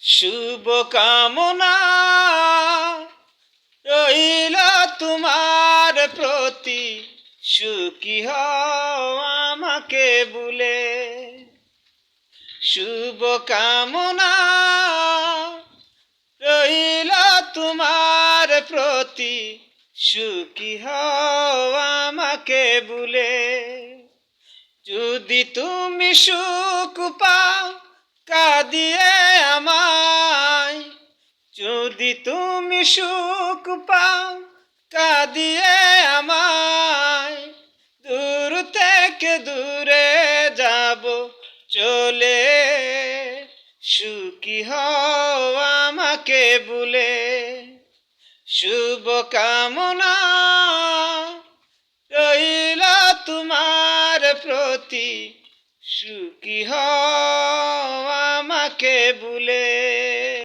শুভ কামনা রইল তোমার প্রতি, সুখী হও আমাকে ভুলে। শুভ কামনা রইল তোমার প্রতি, সুখী হও আমাকে ভুলে। যদি তুমি সুখ পাও কাঁদিয়ে আমায়, যদি তুমি সুখ পাও কাঁদিয়ে আমায়, দূর থেকে দূরে যাব চলে, সুখী হও আমাকে ভুলে। শুভ কামনা রইল তোমার প্রতি, সুখী হও আমাকে ভুলে।